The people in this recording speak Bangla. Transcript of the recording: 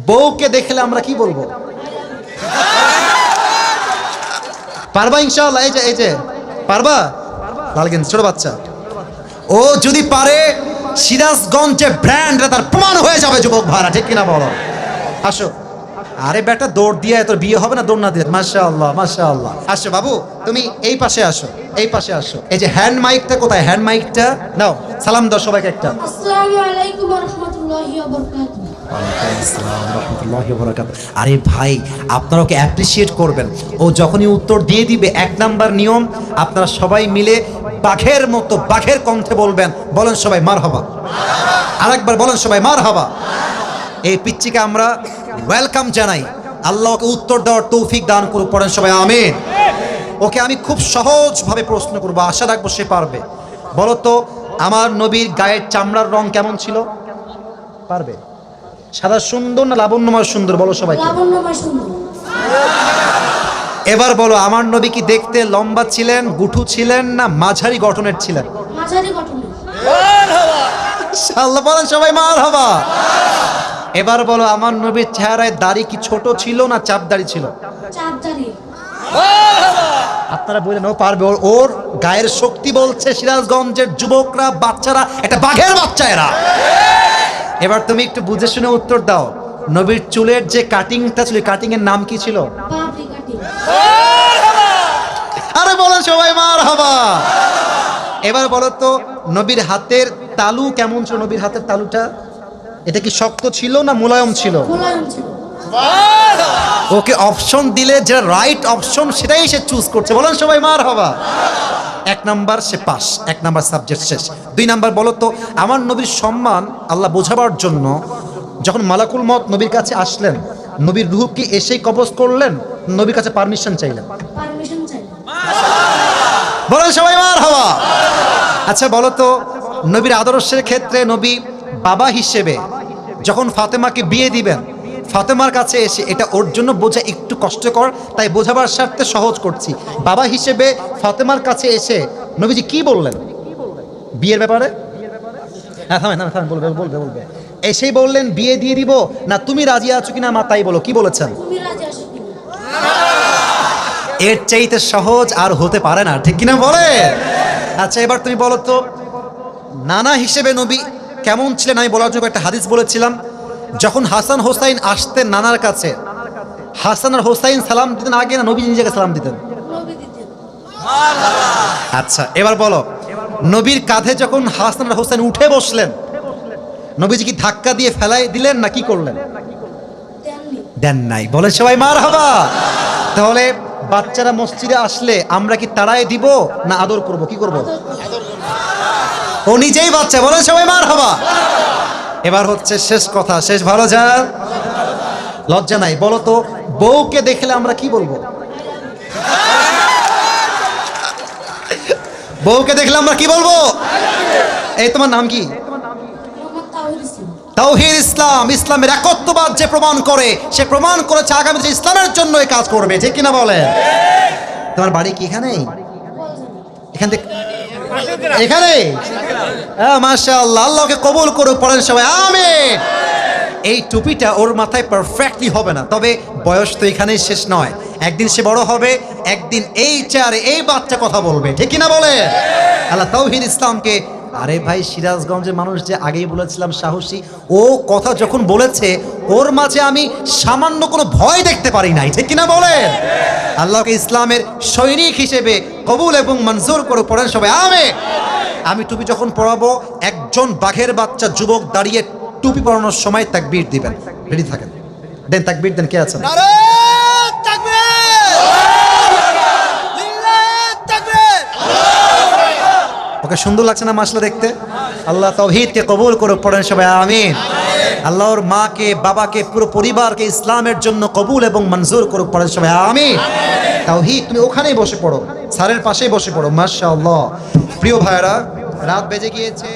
বউকে দেখলে আমরা কি বলবো? পারবা ইনশাআল্লাহ? এই যে পারবা? লালগেঞ্জি ছোট বাচ্চা, ও যদি পারে সিরাজগঞ্জে ব্র্যান্ড তার প্রমাণ হয়ে যাবে যুবক ভাড়া, ঠিক কিনা বলো? আসো। আরে বেটা দৌড় দিয়ে তোর বিয়ে হবে না দৌড় না দিয়ে? মাশাআল্লাহ মাশাআল্লাহ। আসো বাবু, তুমি এই পাশে আসো, এই পাশে আসো। এই যে হ্যান্ড মাইকটা কোথায়? হ্যান্ড মাইকটা নাও, সালাম দাও সবাইকে একটা। আসসালামু আলাইকুম ওয়া রাহমাতুল্লাহি ওয়া বারাকাতুহু। আরে ভাই, আপনারা ওকে অ্যাপ্রিসিয়েট করবেন। ও যখনই উত্তর দিয়ে দিবে, 1 নাম্বার নিয়ম, আপনারা সবাই মিলে বাঘের মতো বাঘের কণ্ঠে বলবেন। বলেন সবাই মারহাবা। আরেকবার বলেন সবাই মারহাবা। এই পিচ্চিকে আমরা ওয়েলকাম জানাই। আল্লাহ ওকে উত্তর দেওয়ার তৌফিক দান করুক। পড়েন সবাই আমিন। ওকে আমি খুব সহজভাবে প্রশ্ন করবো, আশা রাখবো সে পারবে। বলো তো, আমার নবীর গায়ের চামড়ার রং কেমন ছিল? পারবে? সাদা সুন্দর না লাবণ্যময় সুন্দর? বলো সবাই। লাবণ্যময় সুন্দর। এবার বলো, আমার নবী কি দেখতে লম্বা ছিলেন, গুঠু ছিলেন, না মাঝারি গঠনের ছিলেন? মাঝারি গঠনের। ইনশাআল্লাহ বলেন সবাই মারহাবা। এবার বলো, আমার নবীর চেহারায় দাড়ি কি ছোট ছিল না চাপ দাড়ি ছিল? চাপ দাড়ি। আপনারা বললেন ও পারবে, ওর গায়ের শক্তি বলছে সিরাজগঞ্জের যুবকরা, বাচ্চারা একটা বাঘের বাচ্চা এরা। এবার তুমি একটু বুঝে শুনে উত্তর দাও। নবীর চুলের যে কাটিংটা ছিল, কাটিং এর নাম কি ছিল? পাবরি কাটিং। আরে বলেন সবাই মারহাবা। এবার বলো তো, নবীর হাতের তালু কেমন ছিল? নবীর হাতের তালুটা এটা কি শক্ত ছিল না মোলায়েম ছিল? মোলায়েম ছিল। ওকে অপশন দিলে যে রাইট অপশন সেটাই সে চুজ করছে। বলেন সবাই মারহাবা। 1 নাম্বার সে পাস, 1 নাম্বার সাবজেক্ট শেষ। 2 নাম্বার বলো তো, আমার নবীর সম্মান আল্লাহ বোঝাবার জন্য যখন মালাকুল মউত নবীর কাছে আসলেন, নবীর রূহ কি এসেই কবজ করলেন, নবীর কাছে পারমিশন চাইলেন? পারমিশন চাই। বলেন সবাই মারহাবা। আচ্ছা বলো তো, নবীর আদর্শের ক্ষেত্রে নবী বাবা হিসেবে যখন ফাতেমাকে বিয়ে দিবেন, ফাতেমার কাছে এসে, এটা ওর জন্য বোঝা একটু কষ্টকর, তাই বোঝাবার স্বার্থে সহজ করছি। বাবা হিসেবে ফাতেমার কাছে এসে নবীজি কি বললেন বিয়ের ব্যাপারে? হ্যাঁ থামেন, বলবে। এসেই বললেন বিয়ে দিয়ে দিব, না তুমি রাজি আছো কিনা মা তাই বলো, কি বলেছেন? তুমি রাজি আছো কিনা? এর চাইতে সহজ আর হতে পারে না, ঠিক কিনা বলে? আচ্ছা এবার তুমি বলো তো, নানা হিসেবে নবী কেমন ছিলেন? আমি বলার জন্য একটা হাদিস বলেছিলাম, যখন হাসান হোসাইন আসতেন নানার কাছে, হাসান আর হোসাইন সালাম দিতেন আগে না নবী নিজেকে সালাম দিতেন? নবী দিতেন। আচ্ছা এবার বলো, নবীর কাঁধে যখন হাসান আর হোসাইন উঠে বসলেন, নবীজি কি ধাক্কা দিয়ে ফেলাই দিলেন না কি করলেন? দেননি। দেন নাই। বলে সবাই মারহাবা। তাহলে বাচ্চারা মসজিদে আসলে আমরা কি তাড়াই দিব না আদর করব? কি করব? ও নিজেই বাচ্চা। বলে সবাই মারহাবা। এবার হচ্ছে শেষ কথা, শেষ ভালো যা, লজ্জা নাই। বলো তো, বউকে দেখলে আমরা কি বলবো? বউকে দেখলে আমরা কি বলবো? এই তোমার নাম কি? মোহাম্মদ তাওহীদ ইসলাম। তাওহীদ ইসলাম। ইসলামের একত্ববাদ যে প্রমাণ করে, সে প্রমাণ করেছে আগামীতে ইসলামের জন্য এই কাজ করবে, ঠিক কিনা বলে? তোমার বাড়ি কি এখানেই? এখান থেকে এখানে? হ্যাঁ মাশাআল্লাহ, আল্লাহকে কবুল করুক। পড়েন সবাই আমিন। এই টুপিটা ওর মাথায় পারফেক্টলি হবে না, তবে বয়স তো এখানেই শেষ নয়। একদিন সে বড় হবে, একদিন এই চেয়ারে এই বাচ্চা কথা বলবে, ঠিক কিনা বলে? আল্লাহ তাওহীদ ইসলামকে, আরে ভাই সিরাজগঞ্জের মানুষ যে আগেই বলেছিলাম সাহসী, ও কথা যখন বলেছে ওর মাঝে আমি সামান্য কোনো ভয় দেখতে পারি নাই, ঠিক কিনা বলে? আল্লাহকে ইসলামের সৈনিক হিসেবে কবুল এবং মঞ্জুর করে। পড়েন সবাই আমিন। আমি টুপি যখন পরাবো, একজন বাঘের বাচ্চা যুবক দাঁড়িয়ে টুপি পরানোর সময় তাকবীর দিবেন। রেডি থাকেন, দেন তাকবীর দেন। কে আছেন? ওকে সুন্দর লাগছে না মাশাআল্লাহ দেখতে? আল্লাহ তাওহীদকে কবুল করুক। পড়েন সবাই আমিন। আল্লাহর মাকে, বাবাকে, পুরো পরিবারকে ইসলামের জন্য কবুল এবং মঞ্জুর করুক। পড়েন সবাই আমিন। তাওহীদ তুমি ওখানেই বসে পড়ো, স্যারের পাশেই বসে পড়ো। মাশাআল্লাহ। প্রিয় ভাইরা, রাত বেজে গিয়েছে।